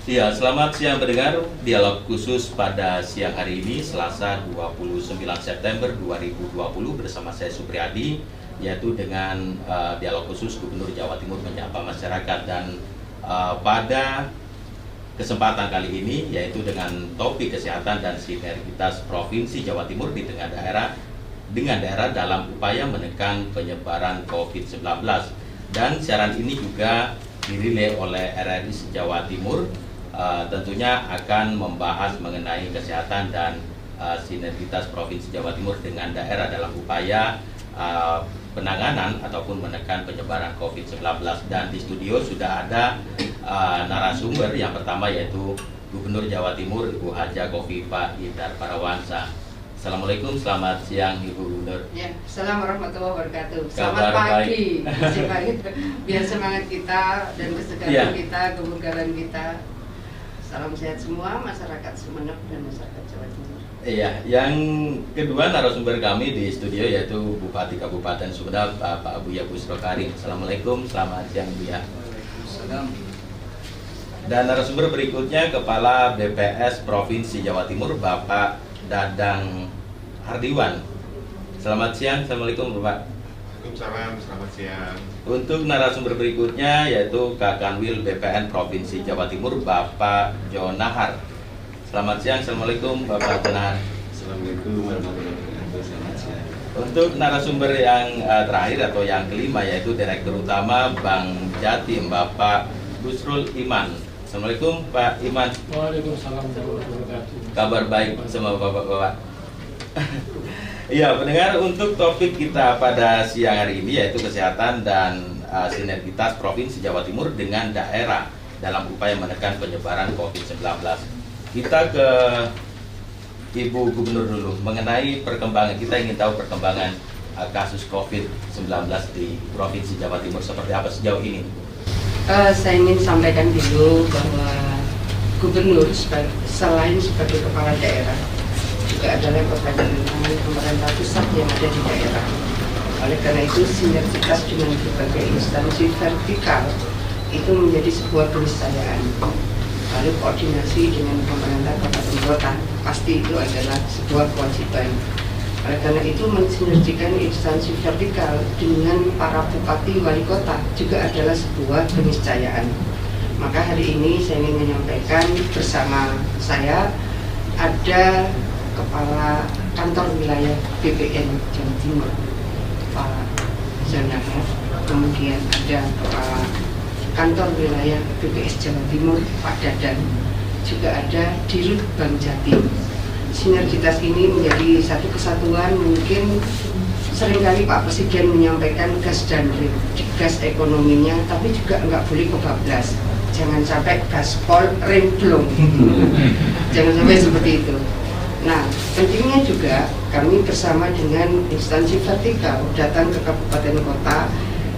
Ya, selamat siang pendengar. Dialog khusus pada siang hari ini, Selasa 29 September 2020 bersama saya Supriyadi, yaitu dengan dialog khusus Gubernur Jawa Timur menyapa masyarakat. Dan pada kesempatan kali ini, yaitu dengan topik kesehatan dan sinergitas Provinsi Jawa Timur di tengah daerah dengan daerah dalam upaya menekan penyebaran COVID-19. Dan siaran ini juga dirilai oleh RRI Jawa Timur. Tentunya akan membahas mengenai kesehatan dan sinergitas Provinsi Jawa Timur dengan daerah dalam upaya penanganan ataupun menekan penyebaran COVID-19. Dan di studio sudah ada narasumber yang pertama, yaitu Gubernur Jawa Timur Ibu Haja Khofifah Indar Parawansa. Assalamualaikum, selamat siang Ibu Gubernur. Ya, assalamualaikum warahmatullahi wabarakatuh. Selamat pagi. Biar semangat kita dan kesegaran kita, kebugaran kita. Salam sehat semua masyarakat Sumeneb dan masyarakat Jawa Timur. Iya, yang kedua narasumber kami di studio yaitu Bupati Kabupaten Sumeneb, Pak Buya Busro Karim. Assalamualaikum, selamat siang Buya. Dan narasumber berikutnya Kepala BPS Provinsi Jawa Timur, Bapak Dadang Hardiwan. Selamat siang, assalamualaikum Bapak. Waalaikumsalam, selamat siang. Untuk narasumber berikutnya yaitu Kakanwil BPN Provinsi Jawa Timur, Bapak Jonahar. Selamat siang, assalamualaikum Bapak Jonahar. Assalamualaikum warahmatullahi wabarakatuh, selamat siang. Untuk narasumber yang terakhir atau yang kelima yaitu Direktur Utama Bank Jatim, Bapak Busrul Iman. Assalamualaikum Pak Iman. Waalaikumsalam warahmatullahi wabarakatuh. Kabar baik semua Bapak-Bapak. Iya, pendengar, untuk topik kita pada siang hari ini yaitu kesehatan dan sinergitas Provinsi Jawa Timur dengan daerah dalam upaya menekan penyebaran COVID-19. Kita ke Ibu Gubernur dulu mengenai perkembangan. Kita ingin tahu perkembangan kasus COVID-19 di Provinsi Jawa Timur seperti apa sejauh ini. Saya ingin sampaikan dulu bahwa Gubernur selain sebagai kepala daerah juga adalah kepala pemerintah pusat yang ada di daerah. Oleh karena itu sinergitas dengan berbagai instansi vertikal itu menjadi sebuah keniscayaan. Lalu koordinasi dengan pemerintah kabupaten kota pasti itu adalah sebuah kewajiban. Oleh karena itu mensinergikan instansi vertikal dengan para bupati wali kota juga adalah sebuah keniscayaan. Maka hari ini saya ingin menyampaikan bersama saya ada Kepala Kantor Wilayah BPN Jawa Timur, Pak Jonahar, kemudian ada Kepala Kantor Wilayah BPS Jawa Timur, Pak Dadang, juga ada Dirut Bank Jatim. Sinergitas ini menjadi satu kesatuan. Mungkin seringkali Pak Presiden menyampaikan gas dan rem, gas ekonominya, tapi juga nggak boleh kebablas. Jangan sampai gaspol rem belum. Jangan sampai seperti itu. Nah, pentingnya juga kami bersama dengan instansi vertikal datang ke kabupaten kota.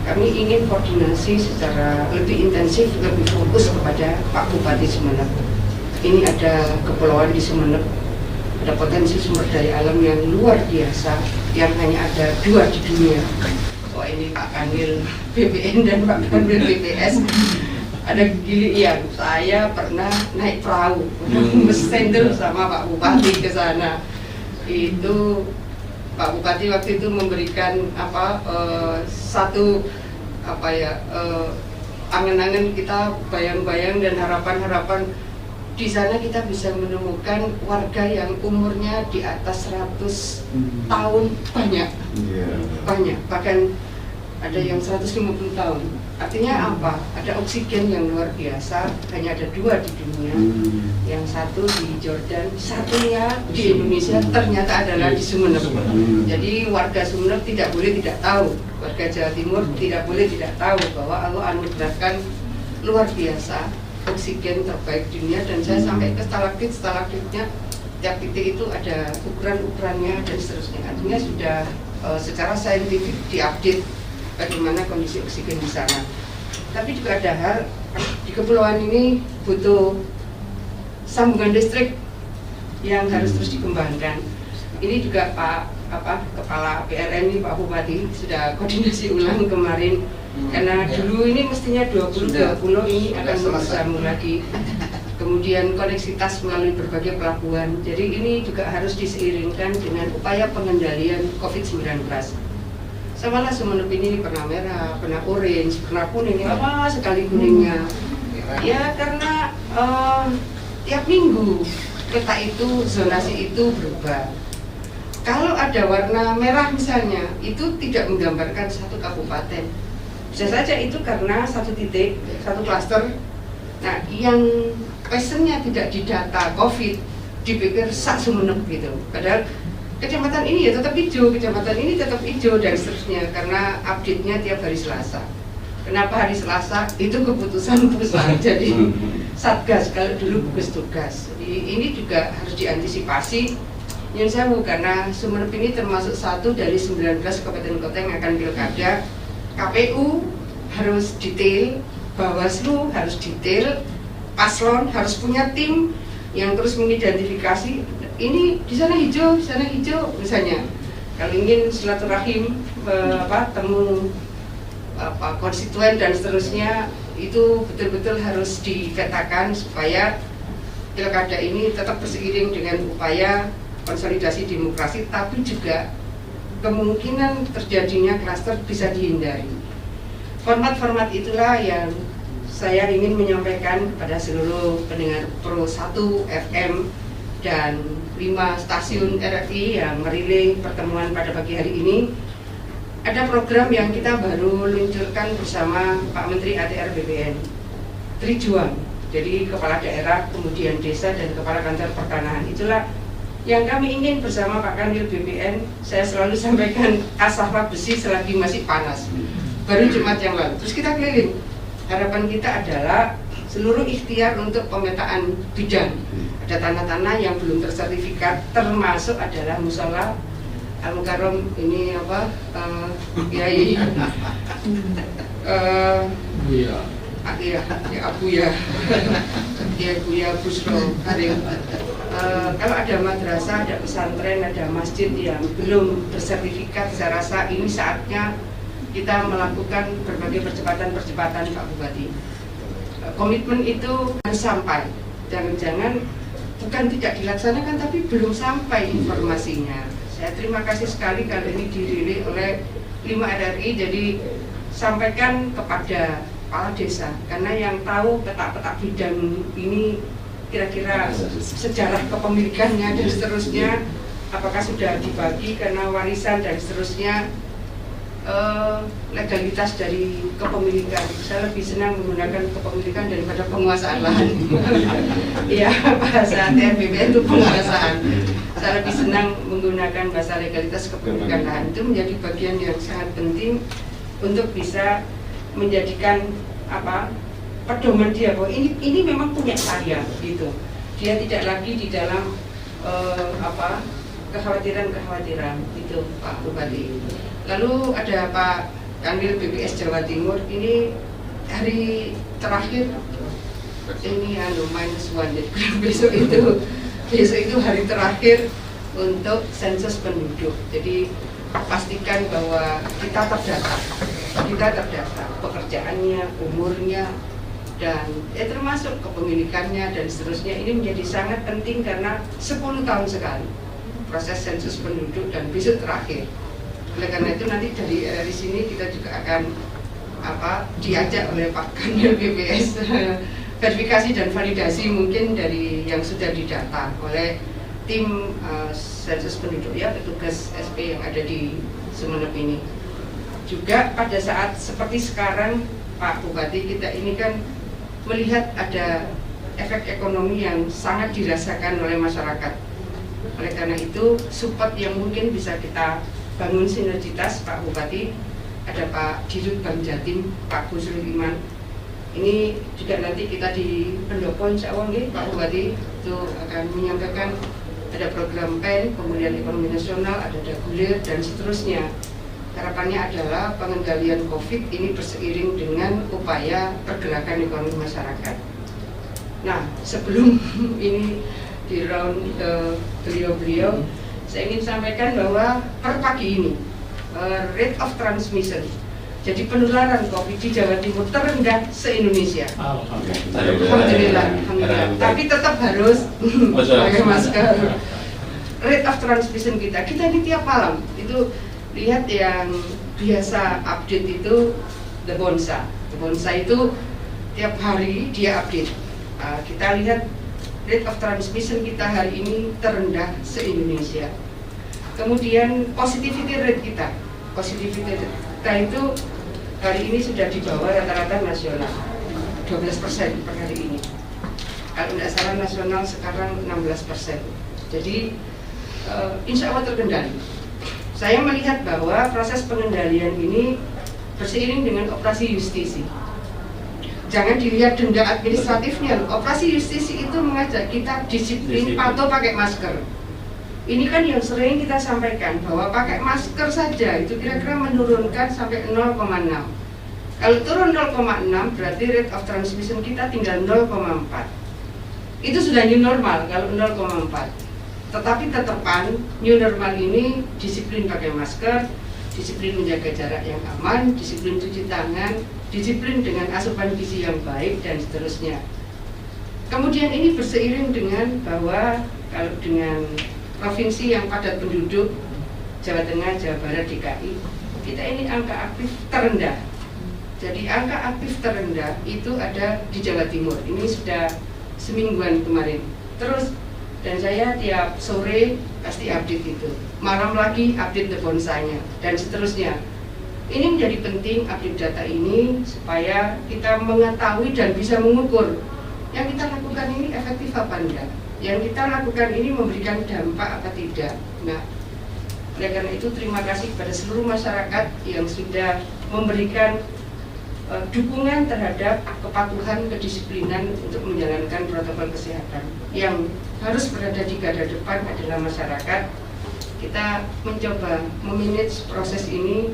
Kami ingin koordinasi secara lebih intensif, lebih fokus kepada Pak Bupati Sumeneb. Ini ada kepulauan di Sumeneb, ada potensi sumber daya alam yang luar biasa, yang hanya ada 2 di dunia. Oh, ini Pak Kanwil BPN dan Pak Kanwil BPS. Ada gilian, saya pernah naik perahu, mestender sama Pak Bupati ke sana. Itu Pak Bupati waktu itu memberikan angan-angan kita, bayang-bayang dan harapan-harapan. Di sana kita bisa menemukan warga yang umurnya di atas 100 tahun banyak, bahkan ada yang 150 tahun. Artinya apa? Ada oksigen yang luar biasa, hanya ada 2 di dunia. Yang satu di Jordan, satunya di Indonesia ternyata adalah di Sumeneb. Jadi warga Sumeneb tidak boleh tidak tahu, warga Jawa Timur tidak boleh tidak tahu bahwa Allah anugerahkan luar biasa oksigen terbaik dunia. Dan saya sampai ke stalaktit-stalaktitnya, tiap titik itu ada ukuran-ukurannya dan seterusnya. Artinya sudah secara saintifik diupdate bagaimana kondisi oksigen di sana. Tapi juga ada hal di kepulauan ini butuh sambungan listrik yang harus terus dikembangkan. Ini juga Kepala PLN ini Pak Bupati sudah koordinasi ulang kemarin, karena dulu ini mestinya 2020 ini akan bersambung lagi. kemudian koneksitas melalui berbagai pelabuhan. Jadi ini juga harus diseiringkan dengan upaya pengendalian COVID-19. Samalah Sumenep ini pernah merah, pernah orange, pernah kuning, lama sekali kuningnya. Ya karena tiap minggu peta itu, zonasi itu berubah. Kalau ada warna merah misalnya, itu tidak menggambarkan satu kabupaten. Bisa saja itu karena satu titik, satu klaster. Nah, yang pesennya tidak didata COVID, dipikir sak Sumenep gitu. Padahal kecamatan ini ya tetap hijau, kecamatan ini tetap hijau dan seterusnya karena update-nya tiap hari Selasa. Kenapa hari Selasa? Itu keputusan pusat. Jadi Satgas, kalau dulu gugus tugas. Ini juga harus diantisipasi. Yang saya karena Sumenep ini termasuk satu dari 19 kabupaten kota yang akan pilkada. KPU harus detail, Bawaslu harus detail, paslon harus punya tim yang terus mengidentifikasi ini di sana hijau misalnya. Kalau ingin silaturahim temu konstituen dan seterusnya, itu betul-betul harus dipetakan supaya pilkada ini tetap berseiring dengan upaya konsolidasi demokrasi, tapi juga kemungkinan terjadinya klaster bisa dihindari. Format-format itulah yang saya ingin menyampaikan kepada seluruh pendengar Pro 1 FM dan 5 stasiun RRI yang merilai pertemuan pada pagi hari ini. Ada program yang kita baru luncurkan bersama Pak Menteri ATR BPN, Trijuang. Jadi kepala daerah, kemudian desa dan kepala kantor pertanahan. Itulah yang kami ingin bersama Pak Kanwil BPN. Saya selalu sampaikan asah besi selagi masih panas. Baru Jumat yang lalu. Terus kita keliling. Harapan kita adalah seluruh ikhtiar untuk pemetaan bidang. Ada tanah-tanah yang belum tersertifikat, termasuk adalah musola Al-Mukarram ini Kiai Buya Busro Karim. Kalau ada madrasah, ada pesantren, ada masjid yang belum bersertifikat, saya rasa ini saatnya kita melakukan berbagai percepatan Pak Bupati. Komitmen itu harus sampai. Jangan-jangan bukan tidak dilaksanakan, tapi belum sampai informasinya. Saya terima kasih sekali kalau ini dirilis oleh 5 RRI, jadi sampaikan kepada kepala desa, karena yang tahu peta-peta bidang ini kira-kira sejarah kepemilikannya dan seterusnya, apakah sudah dibagi karena warisan dan seterusnya, legalitas dari kepemilikan. Saya lebih senang menggunakan kepemilikan daripada penguasaan lahan. Ya, bahasa TNBPN itu penguasaan. Saya lebih senang menggunakan bahasa legalitas kepemilikan lahan. Itu menjadi bagian yang sangat penting untuk bisa menjadikan pedoman dia bahwa ini memang punya saya gitu. Dia tidak lagi di dalam kekhawatiran itu Pak Bupati. Lalu ada Pak Kanwil BPS Jawa Timur, ini hari terakhir ini -1, besok itu hari terakhir untuk sensus penduduk. Jadi pastikan bahwa kita terdata pekerjaannya, umurnya, dan termasuk kepemilikannya dan seterusnya. Ini menjadi sangat penting karena 10 tahun sekali proses sensus penduduk dan besok terakhir. Oleh karena itu nanti dari sini kita juga akan diajak oleh Pak Kanwil BPS verifikasi dan validasi mungkin dari yang sudah didata oleh tim sensus penduduk ya, petugas SP yang ada di Sumenep ini. Juga pada saat seperti sekarang Pak Bupati, kita ini kan melihat ada efek ekonomi yang sangat dirasakan oleh masyarakat. Oleh karena itu support yang mungkin bisa kita bangun sinergitas Pak Bupati, ada Pak Dirut Bank Jatim, Pak Busrul Iman. Ini juga nanti kita di pendopo insya Allah Pak Bupati itu akan menyampaikan ada program PEN, kemudian ekonomi nasional, ada dagulir dan seterusnya. Harapannya adalah pengendalian COVID ini berseiring dengan upaya pergerakan ekonomi masyarakat. Nah, sebelum ini di round beliau-beliau, saya ingin sampaikan bahwa per pagi ini rate of transmission, Jadi penularan COVID di Jawa Timur terendah se-Indonesia. Alhamdulillah. Alhamdulillah. Tapi tetap harus pakai masker. Rate of transmission kita ini tiap malam itu lihat yang biasa update itu The Bonsa. The Bonsa itu tiap hari dia update. Kita lihat rate of transmission kita hari ini terendah se-Indonesia. Kemudian positivity rate kita itu hari ini sudah di bawah rata-rata nasional 12% per hari ini. Kalau tidak salah nasional sekarang 16%. Jadi insya Allah terkendali. Saya melihat bahwa proses pengendalian ini berseiring dengan operasi justisi. Jangan dilihat denda administratifnya. Operasi justisi itu mengajak kita disiplin, patuh pakai masker. Ini kan yang sering kita sampaikan bahwa pakai masker saja itu kira-kira menurunkan sampai 0,6. Kalau turun 0,6 berarti rate of transmission kita tinggal 0,4. Itu sudah new normal kalau 0,4. Tetapi tetepan new normal ini disiplin pakai masker, disiplin menjaga jarak yang aman, disiplin cuci tangan, disiplin dengan asupan gizi yang baik dan seterusnya. Kemudian ini berseiring dengan bahwa kalau dengan provinsi yang padat penduduk Jawa Tengah, Jawa Barat, DKI, kita ini angka aktif terendah. Jadi angka aktif terendah itu ada di Jawa Timur. Ini sudah semingguan kemarin. Terus dan saya tiap sore pasti update itu, malam lagi update The Bonsanya dan seterusnya. Ini menjadi penting update data ini supaya kita mengetahui dan bisa mengukur yang kita lakukan ini efektif apa enggak, yang kita lakukan ini memberikan dampak apa tidak. Nah, oleh karena itu terima kasih kepada seluruh masyarakat yang sudah memberikan dukungan terhadap kepatuhan, kedisiplinan untuk menjalankan protokol kesehatan. Yang harus berada di garda depan adalah masyarakat. Kita mencoba memanage proses ini,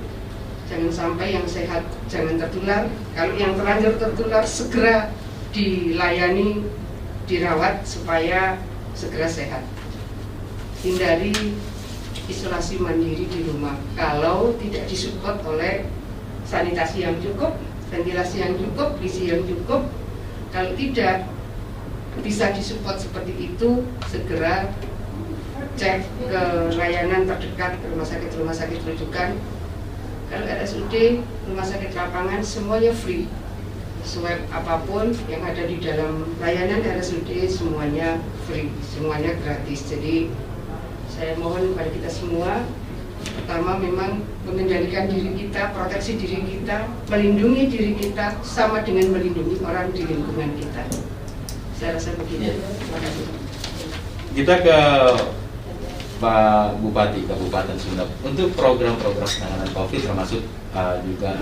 jangan sampai yang sehat jangan tertular. Kalau yang terlanjur tertular segera dilayani, dirawat supaya segera sehat. Hindari isolasi mandiri di rumah kalau tidak disupport oleh sanitasi yang cukup, ventilasi yang cukup, gizi yang cukup. Kalau tidak bisa disupport seperti itu, segera cek ke layanan terdekat, ke rumah sakit rujukan. Kalau RSUD, rumah sakit lapangan, semuanya free. Swab apapun yang ada di dalam layanan RSUD semuanya free, semuanya gratis. Jadi saya mohon kepada kita semua, pertama memang mengendalikan diri kita, proteksi diri kita, melindungi diri kita sama dengan melindungi orang di lingkungan kita. Saya rasa begitu. Terima kasih. Kita ke Pak Bupati Kabupaten Sumeneb untuk program-program penanganan COVID termasuk juga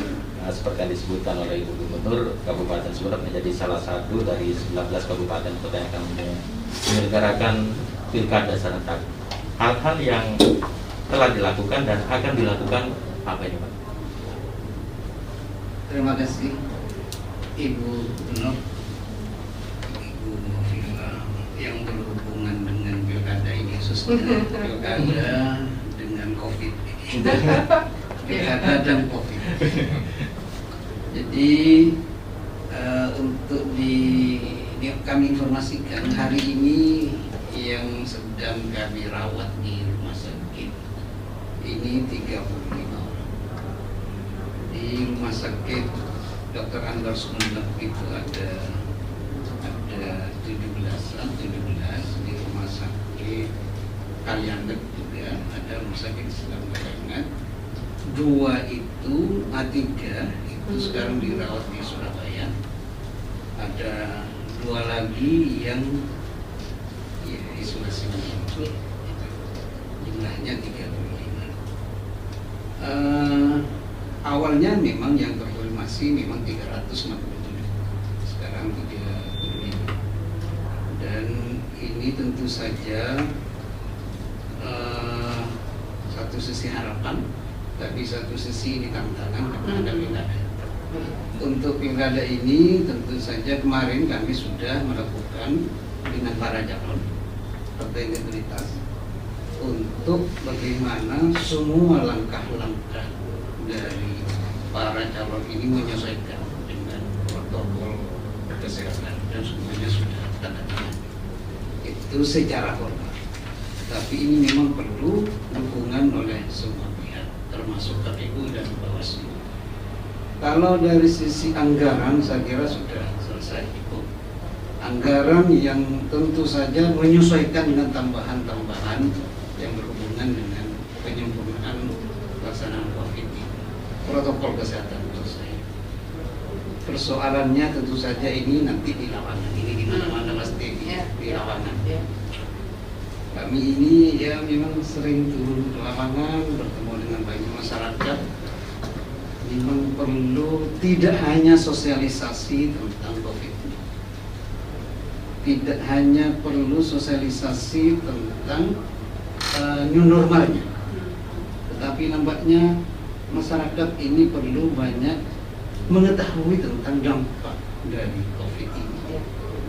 seperti yang disebutkan oleh Ibu Gubernur, Kabupaten Sumeneb menjadi salah satu dari 19 kabupaten kota yang akan menyelenggarakan pilkada serentak. Hal-hal yang telah dilakukan dan akan dilakukan apa ini, Pak? Terima kasih Ibu Gubernur, Ibu Novila yang berhubungan dengan pilkada ini, khususnya pilkada dengan COVID ini. Pilkada dan COVID. Jadi untuk kami informasikan hari ini yang sedang kami rawat di rumah sakit ini 35 orang. Di rumah sakit Dr. Anwar Sumeneb itu ada 17 di rumah sakit Kalianget juga ada rumah sakit Islam Kalianget. 2 itu, 3 itu sekarang dirawat di Surabaya. Ada 2 lagi yang isolasi mandiri, jumlahnya 35. Awalnya memang yang terkonfirmasi memang 347, sekarang 35. Dan ini tentu saja satu sisi harapan, tapi satu sisi ini tantangan karena ada pilkada. Untuk pilkada ini tentu saja kemarin kami sudah melakukan dengan para calon partai integritas untuk bagaimana semua langkah-langkah dari para calon ini menyesuaikan dengan protokol kesehatan dan semuanya sudah tanda tangan. Itu secara formal. Tapi ini memang perlu dukungan oleh semua pihak, termasuk KPU dan Bawaslu. Kalau dari sisi anggaran, saya kira sudah selesai. Anggaran yang tentu saja menyesuaikan dengan tambahan-tambahan yang berhubungan dengan penyempurnaan pelaksanaan COVID ini. Protokol kesehatan selesai. Persoalannya tentu saja ini nanti di lapangan. Ini di mana-mana pasti di lapangan. Kami ini ya memang sering turun ke lapangan, bertemu dengan banyak masyarakat. Memang perlu tidak hanya sosialisasi tentang COVID ini, tidak hanya perlu sosialisasi tentang new normalnya, tetapi nampaknya masyarakat ini perlu banyak mengetahui tentang dampak dari COVID ini.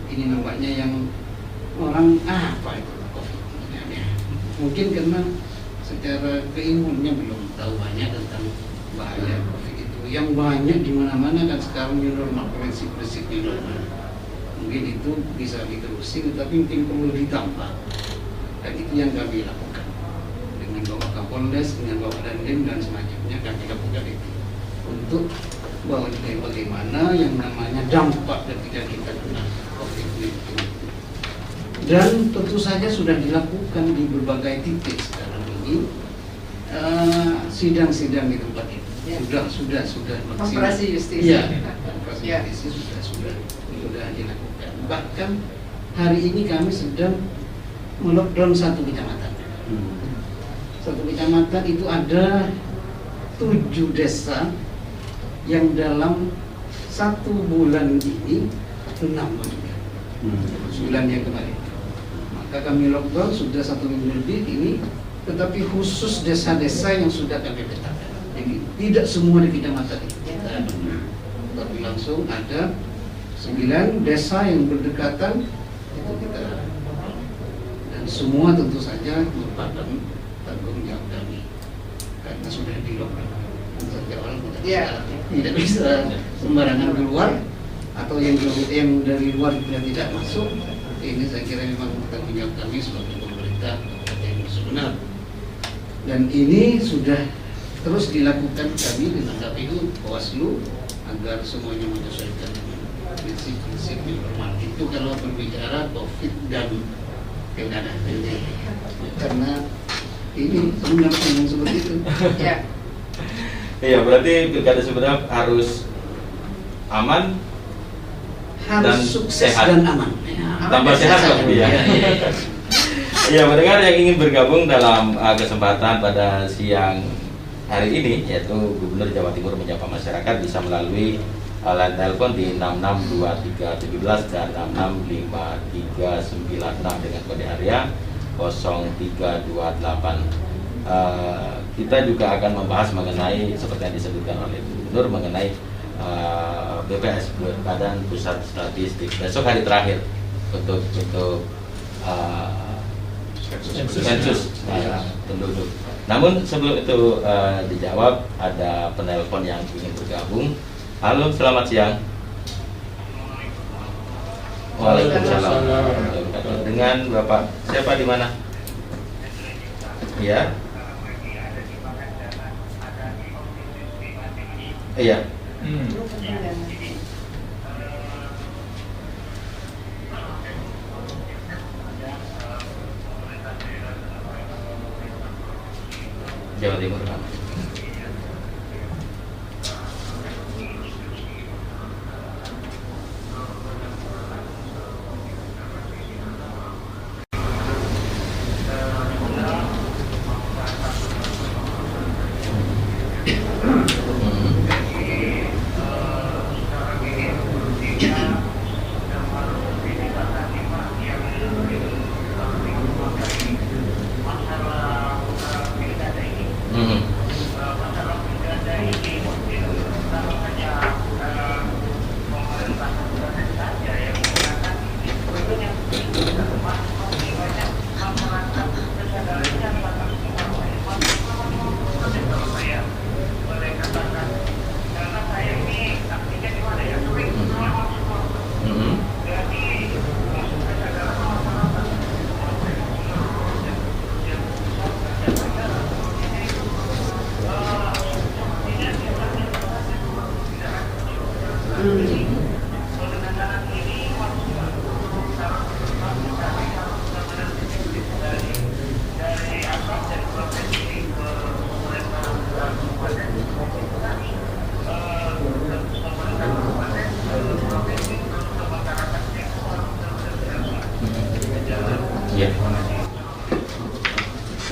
Ini nampaknya yang orang apa itu COVID ini? Mungkin karena secara keilmuannya belum tahu banyak tentang bahaya COVID itu. Yang banyak di mana-mana kan sekarang new normal, prinsip-prinsip new normal. Mungkin itu bisa diterusin, tapi mungkin perlu ditambah. Dan itu yang kami lakukan dengan Bapak Kapolres, dengan Bapak Dandim dan semacamnya kami lakukan itu untuk bahwa bagaimana yang namanya dampak ketika kita kena COVID-19. Dan tentu saja sudah dilakukan di berbagai titik sekarang ini sidang-sidang di tempat itu. Sudah Operasi justisi. Iya, operasi justisi sudah dilakukan. Bahkan hari ini kami sedang melockdown satu kecamatan. Satu kecamatan itu ada 7 desa yang dalam 1 bulan ini 6 meninggal. Bulan yang kemarin. Maka kami lockdown sudah 1 minggu lebih ini, tetapi khusus desa-desa yang sudah kami petakan. Jadi tidak semua di kecamatan itu kita, tapi langsung ada 9 desa yang berdekatan itu kita, dan semua tentu saja merupakan tanggung jawab kami karena sudah di lockdown. Sejak awal tidak bisa sembarangan keluar, atau yang dari luar juga tidak masuk. Ini saya kira memang tanggung jawab kami sebagai pemerintah yang sebenar, dan ini sudah terus dilakukan kami dengan KPU, Bawaslu, agar semuanya menyesuaikan dengan prinsip-prinsip yang normal. Itu kalau berbicara COVID dan pilkada, karena ini sebenarnya seperti itu. Iya, berarti pilkada sebenarnya harus aman, harus dan sukses sehat. Dan aman. Tambah sehat Pak ya. Iya, mendengar yang ingin bergabung dalam kesempatan pada siang hari ini, yaitu Gubernur Jawa Timur menyapa masyarakat, bisa melalui line telepon di 662317 dan 665396 dengan kode area 0328. Kita juga akan membahas mengenai seperti yang disebutkan oleh Gubernur mengenai BPS, Badan Pusat Statistik. Besok hari terakhir untuk sensus penduduk. Namun sebelum itu dijawab, ada penelpon yang ingin bergabung. Halo, selamat siang. Waalaikumsalam. Dengan Bapak siapa di mana? Iya. Iya. Jawa Timur Pak.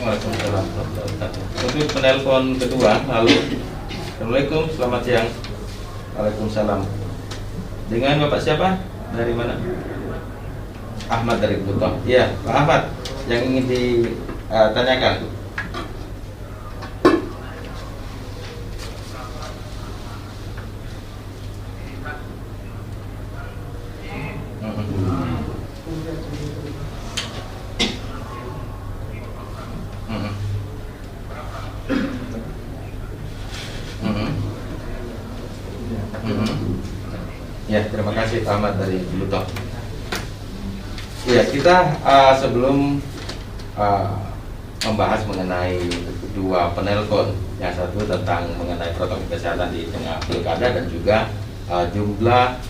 Waalaikumsalam. Untuk penelpon kedua, halo. Assalamualaikum, selamat siang. Waalaikumsalam. Dengan Bapak siapa? Dari mana? Ahmad dari Buton. Iya, Pak Ahmad, yang ingin ditanyakan. Ya, terima kasih Pak Ahmad dari Bluetooth. Ya, kita sebelum membahas mengenai dua penelpon, yang satu tentang mengenai protokol kesehatan di tengah pilkada dan juga jumlah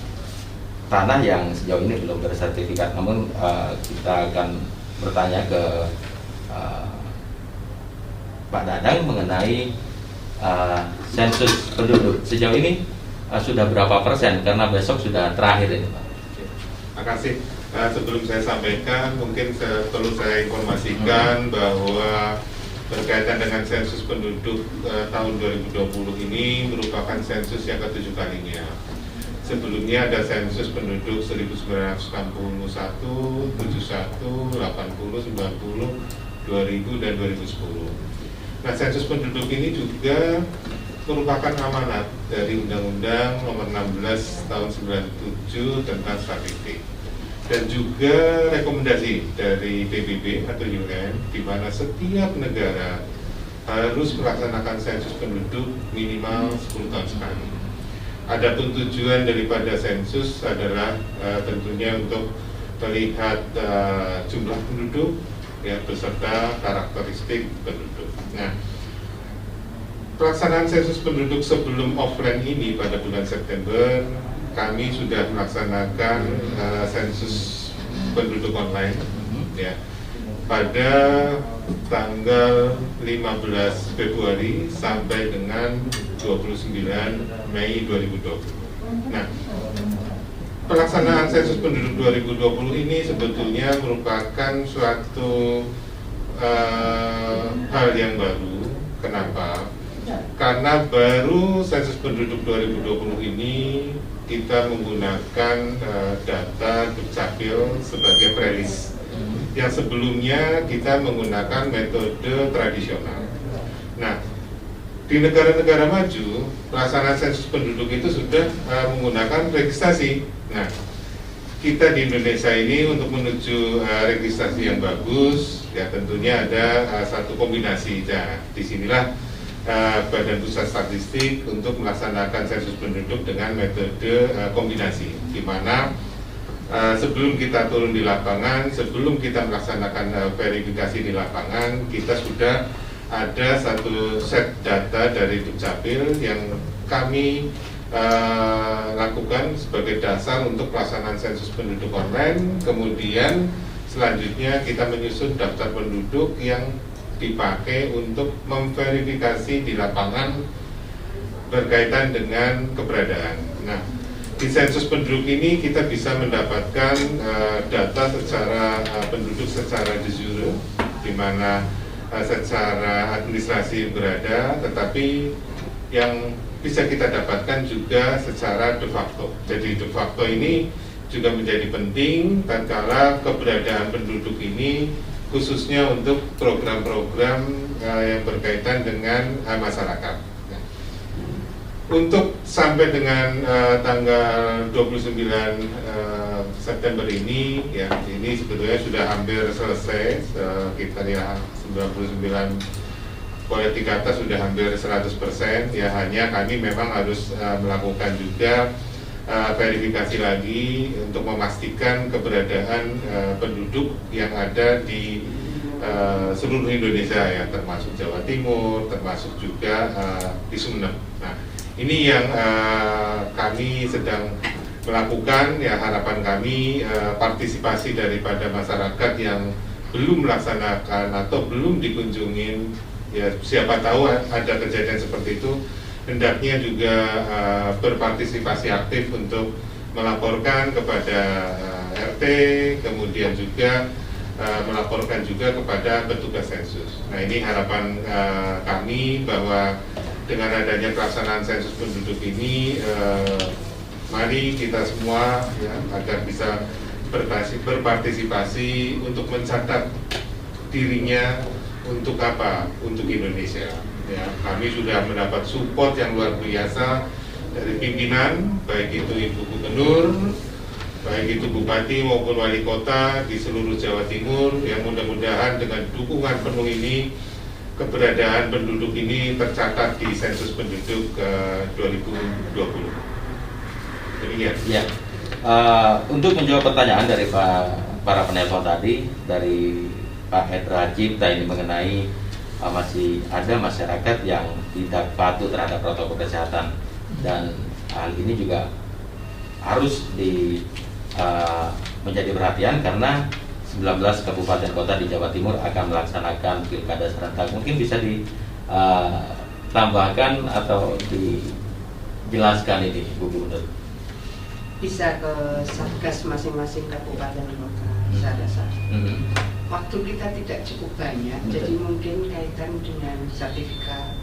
tanah yang sejauh ini belum bersertifikat. Namun kita akan bertanya ke Pak Dadang mengenai sensus penduduk sejauh ini sudah berapa persen, karena besok sudah terakhir ini, Pak. Terima kasih. Sebelum saya sampaikan, mungkin perlu saya informasikan bahwa berkaitan dengan sensus penduduk tahun 2020 ini merupakan sensus yang ke-7 kalinya. Sebelumnya ada sensus penduduk 1961, 71, 80, 90, 2000, dan 2010. Nah, sensus penduduk ini juga merupakan amanat dari Undang-Undang Nomor 16 Tahun 97 tentang statistik, dan juga rekomendasi dari PBB atau UN, di mana setiap negara harus melaksanakan sensus penduduk minimal 10 tahun sekali. Adapun tujuan daripada sensus adalah tentunya untuk melihat jumlah penduduk, ya, beserta karakteristik penduduk. Nah, pelaksanaan sensus penduduk sebelum offline ini pada bulan September, kami sudah melaksanakan sensus penduduk online, ya, pada tanggal 15 Februari sampai dengan 29 Mei 2020. Nah, pelaksanaan sensus penduduk 2020 ini sebetulnya merupakan suatu hal yang baru. Kenapa? Karena baru sensus penduduk 2020 ini kita menggunakan data Dukcapil sebagai prelis. Yang sebelumnya kita menggunakan metode tradisional. Nah, di negara-negara maju, pelaksanaan sensus penduduk itu sudah menggunakan registrasi. Nah, kita di Indonesia ini untuk menuju registrasi yang bagus, ya tentunya ada satu kombinasi. Nah, disinilah Badan Pusat Statistik untuk melaksanakan sensus penduduk dengan metode kombinasi, di mana sebelum kita turun di lapangan, sebelum kita melaksanakan verifikasi di lapangan, kita sudah ada satu set data dari Dukcapil yang kami lakukan sebagai dasar untuk pelaksanaan sensus penduduk online. Kemudian selanjutnya kita menyusun daftar penduduk yang dipakai untuk memverifikasi di lapangan berkaitan dengan keberadaan. Nah, di sensus penduduk ini kita bisa mendapatkan data secara penduduk secara de jure, di mana secara administrasi berada, tetapi yang bisa kita dapatkan juga secara de facto. Jadi de facto ini juga menjadi penting tatkala keberadaan penduduk ini khususnya untuk program-program yang berkaitan dengan masyarakat. Nah, untuk sampai dengan tanggal 29 September ini, ya, ini sebetulnya sudah hampir selesai. Kita ya 99 boleh dikata sudah hampir 100%. Ya, hanya kami memang harus melakukan juga verifikasi lagi untuk memastikan keberadaan penduduk yang ada di seluruh Indonesia, ya, termasuk Jawa Timur, termasuk juga di Sumeneb. Nah, ini yang kami sedang melakukan, ya, harapan kami partisipasi daripada masyarakat yang belum melaksanakan atau belum dikunjungin, ya, siapa tahu ada kejadian seperti itu, hendaknya juga berpartisipasi aktif untuk melaporkan kepada RT, kemudian juga melaporkan juga kepada petugas sensus. Nah, ini harapan kami bahwa dengan adanya pelaksanaan sensus penduduk ini, mari kita semua ya, agar bisa berpartisipasi untuk mencatat dirinya untuk apa? Untuk Indonesia. Ya, kami sudah mendapat support yang luar biasa dari pimpinan, baik itu Ibu Gubernur, baik itu Bupati maupun Wali Kota di seluruh Jawa Timur, yang mudah-mudahan dengan dukungan penuh ini keberadaan penduduk ini tercatat di sensus penduduk 2020. Demikian. Ya. Untuk menjawab pertanyaan dari para penelpon tadi, dari Pak Hendra Cipta ini mengenai masih ada masyarakat yang tidak patuh terhadap protokol kesehatan, dan hal ini juga harus menjadi perhatian karena 19 kabupaten kota di Jawa Timur akan melaksanakan pilkada serentak. Mungkin bisa ditambahkan atau dijelaskan ini, Bu Gubernur. Bisa ke satgas masing-masing kabupaten kota, saya rasa. Waktu kita tidak cukup banyak, jadi mungkin kaitan dengan sertifikat.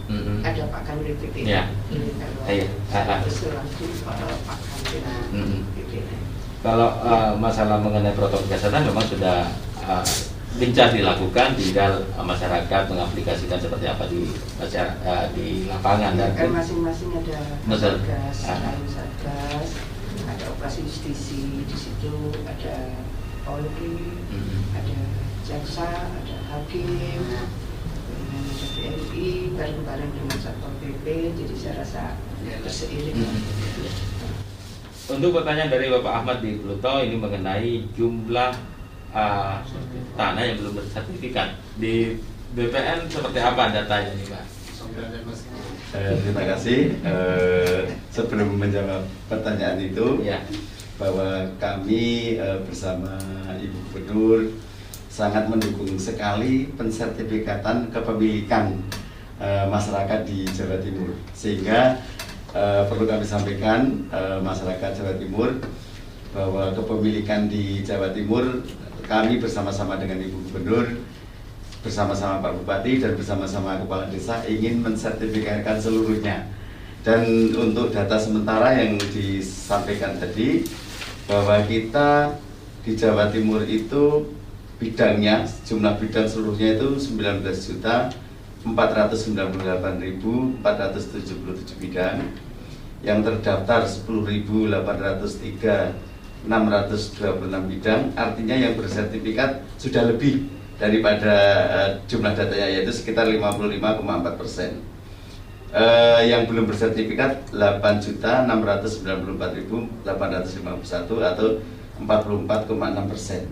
Ada Pak Kanwil PPN, terus langsung Pak Kanwil PPN. Kalau masalah mengenai protokol kesehatan memang sudah gencar dilakukan, tinggal masyarakat mengaplikasikan seperti apa di lapangan. Dan kan masing-masing ada satgas, ada operasi justisi di situ, ada Polri, ada jaksa, ada hakim, ada TNI, bareng-bareng dengan Satpol PP. Jadi saya rasa berseiring. Untuk pertanyaan dari Bapak Ahmad di Pluto ini mengenai jumlah tanah yang belum bersertifikat di BPN, seperti apa datanya nih, Pak? Terima kasih. Sebelum menjawab pertanyaan itu, ya, bahwa kami bersama Ibu Gubernur sangat mendukung sekali pensertifikatan kepemilikan masyarakat di Jawa Timur, sehingga perlu kami sampaikan masyarakat Jawa Timur bahwa kepemilikan di Jawa Timur kami bersama-sama dengan Ibu Gubernur, bersama-sama Pak Bupati dan bersama-sama Kepala Desa ingin mensertifikatkan seluruhnya. Dan untuk data sementara yang disampaikan tadi, bahwa kita di Jawa Timur itu bidangnya, jumlah bidang seluruhnya itu 19.498.477 bidang, yang terdaftar 10.803.626 bidang, artinya yang bersertifikat sudah lebih daripada jumlah datanya, yaitu sekitar 55,4%. Yang belum bersertifikat 8.694.851 atau 44,6%.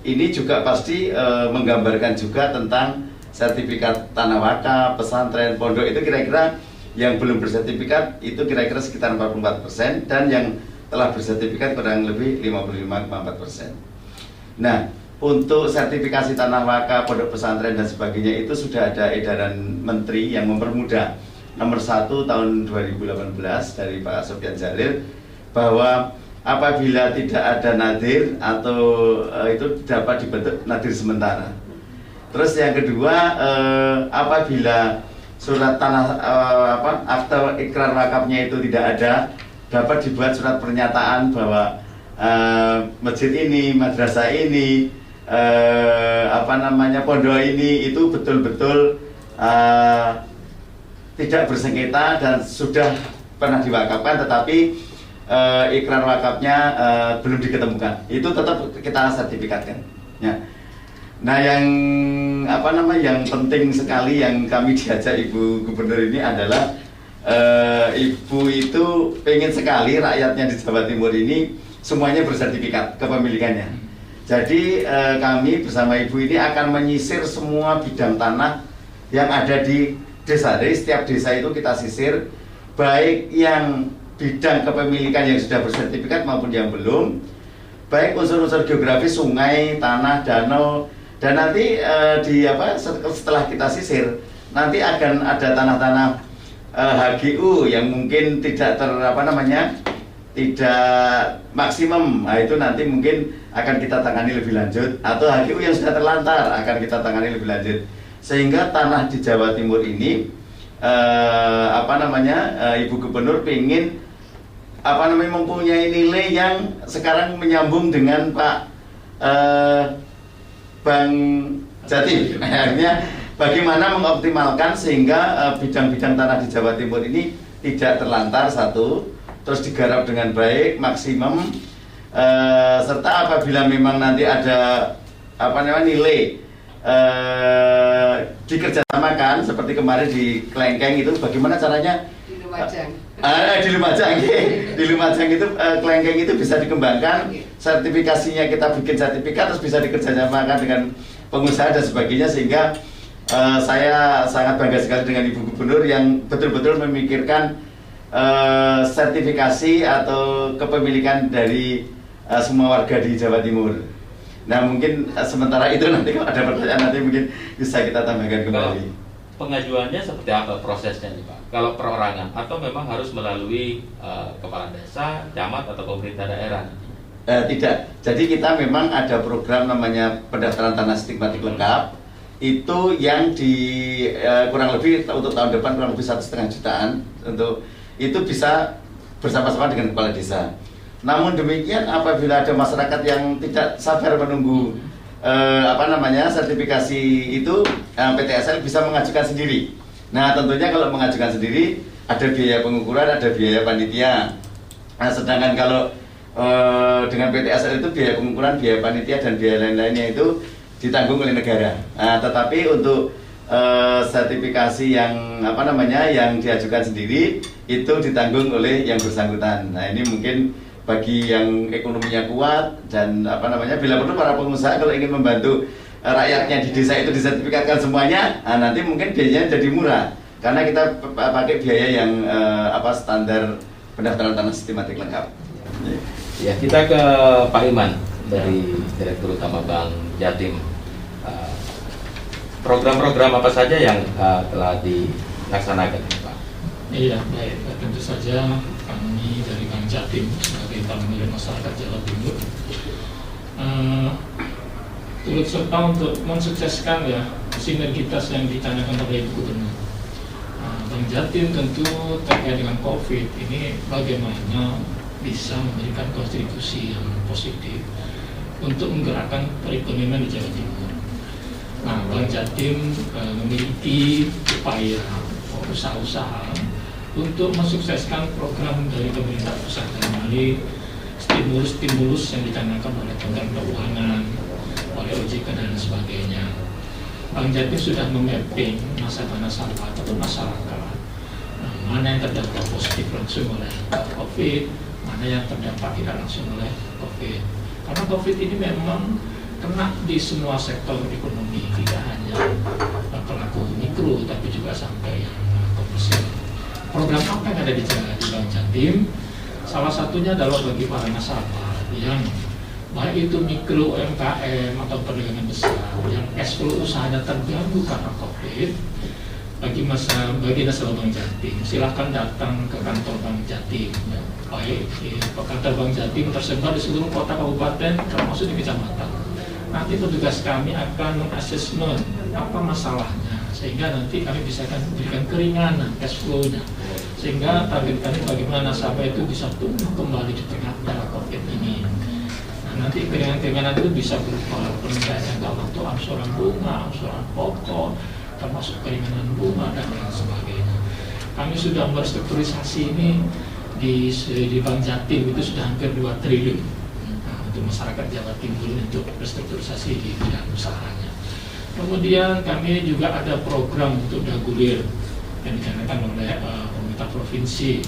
Ini juga pasti menggambarkan juga tentang sertifikat tanah wakaf, pesantren, pondok, itu kira-kira yang belum bersertifikat itu kira-kira sekitar 44%, dan yang telah bersertifikat kurang lebih 55,4%. Nah, untuk sertifikasi tanah wakaf, pondok pesantren dan sebagainya itu sudah ada edaran Menteri yang mempermudah nomor 1 tahun 2018 dari Pak Sofyan Jalil, bahwa apabila tidak ada nadir atau itu dapat dibentuk nadir sementara. Terus yang kedua, apabila surat tanah akte ikrar wakafnya itu tidak ada, dapat dibuat surat pernyataan bahwa masjid ini, madrasah ini, pondok ini itu betul-betul tidak bersengketa dan sudah pernah diwakafkan, tetapi ikrar wakafnya belum diketemukan. Itu tetap kita sertifikatkan. Ya. Nah, yang penting sekali yang kami diajak Ibu Gubernur ini adalah Ibu itu pengen sekali rakyatnya di Jawa Timur ini semuanya bersertifikat kepemilikannya. Jadi kami bersama Ibu ini akan menyisir semua bidang tanah yang ada di desa. Jadi setiap desa itu kita sisir, baik yang bidang kepemilikan yang sudah bersertifikat maupun yang belum, baik unsur-unsur geografis, sungai, tanah, danau, dan nanti setelah kita sisir nanti akan ada tanah-tanah HGU yang mungkin tidak tidak maksimum, nah itu nanti mungkin akan kita tangani lebih lanjut, atau HGU yang sudah terlantar akan kita tangani lebih lanjut, sehingga tanah di Jawa Timur ini Ibu Gubernur ingin mempunyai nilai yang sekarang menyambung dengan Pak Bang Jatim. Akhirnya bagaimana mengoptimalkan sehingga bidang-bidang tanah di Jawa Timur ini tidak terlantar, satu, terus digarap dengan baik, maksimum, serta apabila memang nanti ada nilai dikerjasamakan seperti kemarin di Klengkeng itu, bagaimana caranya Di Lumajang. Di Lumajang itu Klengkeng itu bisa dikembangkan, sertifikasinya kita bikin sertifikat, terus bisa dikerjasamakan dengan pengusaha dan sebagainya, sehingga saya sangat bangga sekali dengan Ibu Gubernur yang betul-betul memikirkan sertifikasi atau kepemilikan dari semua warga di Jawa Timur. Nah mungkin sementara itu nanti kalau ada pertanyaan nanti mungkin bisa kita tambahkan kembali. Pengajuannya seperti apa prosesnya nih Pak? Kalau perorangan atau memang harus melalui kepala desa, camat atau pemerintah daerah? Tidak. Jadi kita memang ada program namanya pendaftaran tanah stigmatik lengkap. Itu yang di kurang lebih untuk tahun depan kurang lebih 1,5 jutaan, untuk itu bisa bersama-sama dengan kepala desa. Namun demikian apabila ada masyarakat yang tidak sabar menunggu sertifikasi itu, PTSL bisa mengajukan sendiri. Nah tentunya kalau mengajukan sendiri ada biaya pengukuran, ada biaya panitia. Nah, sedangkan kalau dengan PTSL itu biaya pengukuran, biaya panitia dan biaya lain-lainnya itu ditanggung oleh negara. Nah, tetapi untuk sertifikasi yang yang diajukan sendiri itu ditanggung oleh yang bersangkutan. Nah ini mungkin bagi yang ekonominya kuat dan bila perlu para pengusaha kalau ingin membantu rakyatnya di desa itu disertifikatkan semuanya, nanti mungkin biayanya jadi murah karena kita pakai biaya yang standar pendaftaran tanah sistematik lengkap. Ya, kita ke Pak Iman dari Direktur Utama Bank Jatim. Program-program apa saja yang telah dilaksanakan, Pak? Iya, baik. Tentu saja kami dari Bank Jatim sebagai bank milik masyarakat Jawa Timur turut serta untuk mensukseskan sinergitas yang dicanangkan oleh Ibu Gubernur. Bank Jatim tentu terkait dengan COVID ini bagaimana bisa memberikan kontribusi yang positif untuk menggerakkan perekonomian di Jawa Timur. Nah, Bank Jatim memiliki upaya usaha-usaha untuk mensukseskan program dari pemerintah pusat melalui stimulus-stimulus yang dicanangkan oleh Kementerian Keuangan, oleh OJK dan sebagainya. Bank Jatim sudah memapping nasabah-nasabah atau masyarakat, mana yang terdampak positif langsung oleh COVID, mana yang terdampak tidak langsung oleh COVID. Karena COVID ini memang kena di semua sektor ekonomi, tidak hanya pelaku mikro tapi juga sampai yang komersial. Program apa yang ada di Bank Jatim? Salah satunya adalah bagi para nasabah yang baik itu mikro, UMKM atau perdagangan besar yang cash flow usahanya terganggu karena COVID. Bagi nasabah Bank Jatim, silahkan datang ke kantor Bank Jatim. Baik, kantor Bank Jatim tersebar di seluruh kota kabupaten termasuk di kecamatan. Nanti petugas kami akan mengasesmen apa masalahnya, sehingga nanti kami bisa berikan keringanan cash flow-nya, sehingga target kami bagaimana nasabah itu bisa tumbuh kembali di tengah COVID ini. Nah, nanti keringanan itu bisa berupa penundaan jangka waktu, angsuran bunga, angsuran pokok, termasuk keringanan bunga dan lain sebagainya. Kami sudah merestrukturisasi ini di Bank Jatim itu sudah hampir 2 triliun. Untuk masyarakat Jawa Timur untuk restrukturisasi di bidang usahanya. Kemudian kami juga ada program untuk dagulir yang dicanangkan oleh pemerintah provinsi.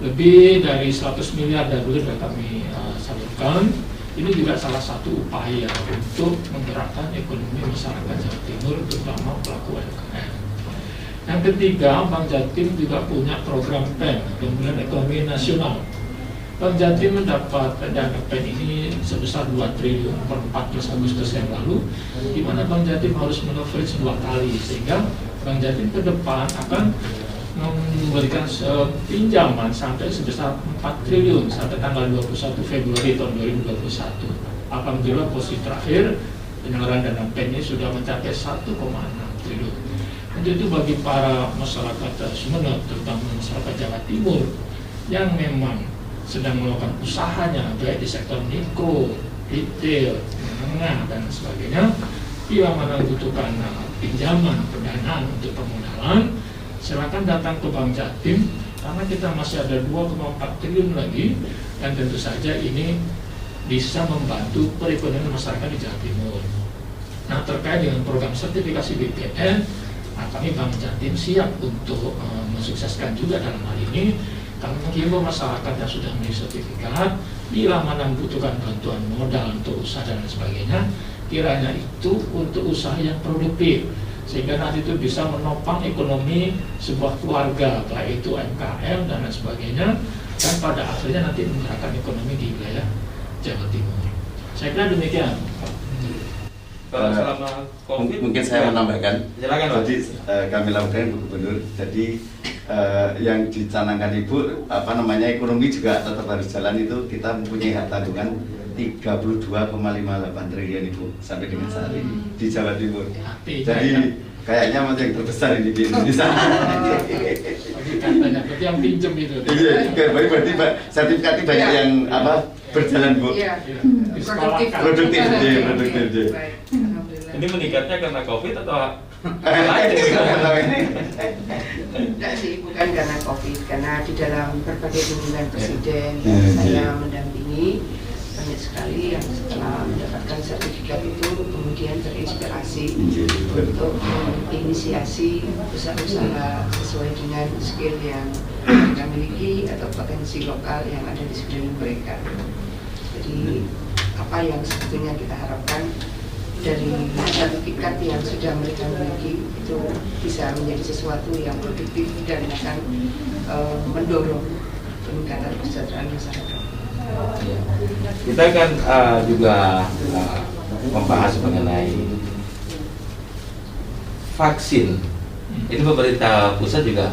Lebih dari 100 miliar dagulir yang kami salurkan. Ini juga salah satu upaya untuk menggerakkan ekonomi masyarakat Jawa Timur, terutama pelaku UMKM. Yang ketiga, Bank Jatim juga punya program PEN, Pemulihan Ekonomi Nasional. Bank Jatim mendapat dana PEN ini sebesar 2 triliun per 14 Agustus yang lalu, di mana Bank Jatim harus meleverage 2 kali, sehingga Bank Jatim ke depan akan memberikan pinjaman sampai sebesar 4 triliun sampai tanggal 21 Februari tahun 2021. Alhamdulillah posisi terakhir penyelenggaraan dana PEN ini sudah mencapai 1,6 triliun. Itu bagi para masyarakat Sumeneb, terutama masyarakat Jawa Timur yang memang sedang melakukan usahanya baik di sektor mikro, retail, menengah dan sebagainya, bila mana membutuhkan pinjaman, pendanaan untuk permodalan, silakan datang ke Bank Jatim karena kita masih ada 2,4 triliun lagi dan tentu saja ini bisa membantu perekonomian masyarakat di Jawa Timur. Nah, terkait dengan program sertifikasi BPN, kami Bank Jatim siap untuk mensukseskan juga dalam hal ini. Kami menghimbau masyarakat yang sudah memiliki sertifikat, bila mana membutuhkan bantuan modal untuk usaha dan sebagainya, kiranya itu untuk usaha yang produktif, sehingga nanti itu bisa menopang ekonomi sebuah keluarga, baik itu UMKM dan lain sebagainya, dan pada akhirnya nanti menggerakkan ekonomi di wilayah Jawa Timur. Saya kira demikian. Kalau selama COVID, mungkin saya menambahkan. Silakan, Pak. Jadi kami lakukan Bu Gubernur. Jadi yang dicanangkan Ibu, ekonomi juga tetap harus jalan, itu kita mempunyai hak tanggungan 32,58 triliun Ibu sampai dengan saat ini di Jawa Timur. Jadi kayaknya masih yang terbesar ini di Indonesia. Berarti yang pinjem itu. Iya, berarti sertifikatnya banyak yang berjalan Bu. Iya. Produktif. Baik, alhamdulillah. Ini meningkatnya karena COVID atau Enggak sih, bukan karena COVID, karena di dalam berbagai kunjungan Presiden saya mendampingi banyak sekali yang setelah mendapatkan sertifikat itu kemudian terinspirasi untuk menginisiasi usaha-usaha sesuai dengan skill yang mereka miliki atau potensi lokal yang ada di sekeliling mereka. Jadi apa yang sebetulnya kita harapkan dari sertifikat yang sudah mereka miliki itu bisa menjadi sesuatu yang produktif dan akan mendorong peningkatan kesejahteraan masyarakat. kita kan juga membahas mengenai vaksin. Ini pemerintah pusat juga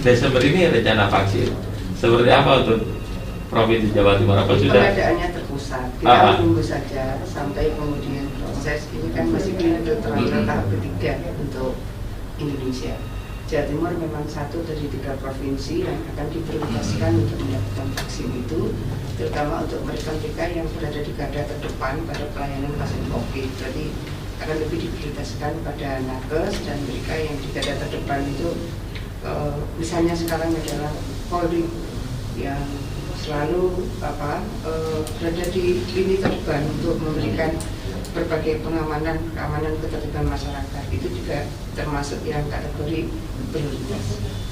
Desember ini rencana vaksin. Seperti apa untuk Provinsi Jawa Timur? Apa sudah? Pengadaannya terpusat. Kita tunggu saja sampai kemudian proses ini kan masih clinical trial tahap ketiga untuk Indonesia. Jawa Timur memang satu dari 3 provinsi yang akan diprioritaskan untuk mendapatkan vaksin itu, terutama untuk mereka yang berada di garda terdepan pada pelayanan pasien COVID. Jadi akan lebih diprioritaskan pada nakes dan mereka yang di garda terdepan itu, misalnya sekarang adalah Polri yang selalu berada di lini terdepan untuk memberikan berbagai keamanan ketertiban masyarakat. Itu juga termasuk yang kategori prioritas.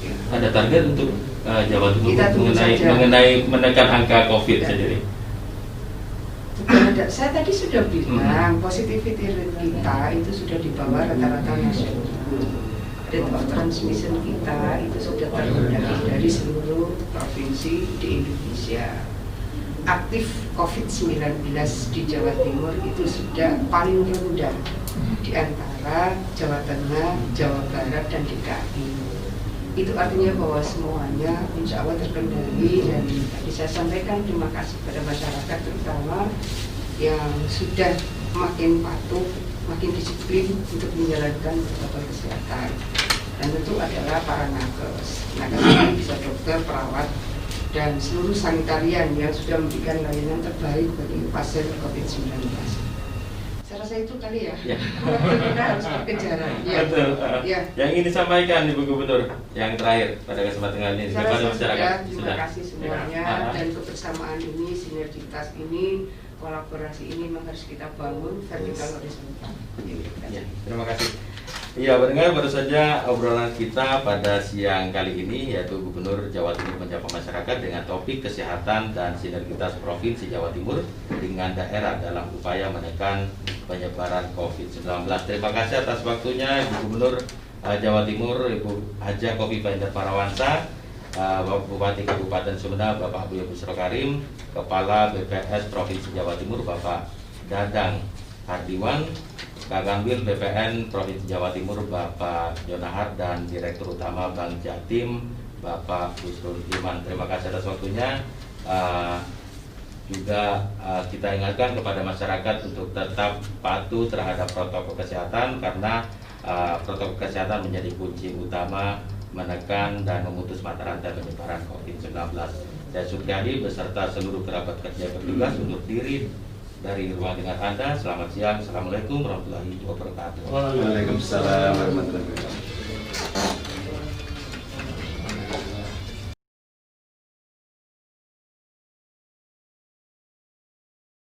Ya. Ada target untuk Jawa Timur mengenai menekan angka COVID sendiri? Saya tadi sudah bilang positivity rate kita itu sudah di bawah rata-rata nasional. Rate of transmission kita itu sudah terendah dari seluruh provinsi di Indonesia. Aktif COVID-19 di Jawa Timur itu sudah paling rendah di antara Jawa Tengah, Jawa Barat, dan DKI. Itu artinya bahwa semuanya insya Allah terkendali, dan tadi saya sampaikan terima kasih pada masyarakat terutama yang sudah makin patuh, makin disiplin untuk menjalankan protokol kesehatan. Dan tentu adalah para nakes. Nakes ini bisa dokter, perawat, dan seluruh sanitarian yang sudah memberikan layanan terbaik bagi pasien COVID-19. Saya rasa itu kali ya. Kita harus berkejaran. Ya. Betul. Ya. Yang ingin disampaikan Ibu Gubernur yang terakhir pada kesempatan kali ini kepada masyarakat. Terima kasih semuanya, dan kebersamaan ini, sinergitas ini, kolaborasi ini memang harus kita bangun vertikal horizontal. Ya, terima kasih. Iya, pendengar, baru saja obrolan kita pada siang kali ini, yaitu Gubernur Jawa Timur menyapa masyarakat dengan topik kesehatan dan sinergitas Provinsi Jawa Timur dengan daerah dalam upaya menekan penyebaran COVID-19. Terima kasih atas waktunya Ibu Gubernur Jawa Timur, Ibu Haja Khofifah Indar Parawansa, Bupati Kabupaten Sumedang Bapak Buya Busro Karim, Kepala BPS Provinsi Jawa Timur Bapak Dadang Hardiwan, Kakanwil BPN Provinsi Jawa Timur Bapak Yonahar dan Direktur Utama Bank Jatim Bapak Busrul Iman. Terima kasih atas waktunya. Juga kita ingatkan kepada masyarakat untuk tetap patuh terhadap protokol kesehatan karena protokol kesehatan menjadi kunci utama menekan dan memutus mata rantai penyebaran COVID-19. Saya Supriyadi beserta seluruh kerabat kerja bertugas undur diri dari ruang dengar Anda. Selamat siang. Assalamualaikum warahmatullahi wabarakatuh. Waalaikumsalam warahmatullahi wabarakatuh.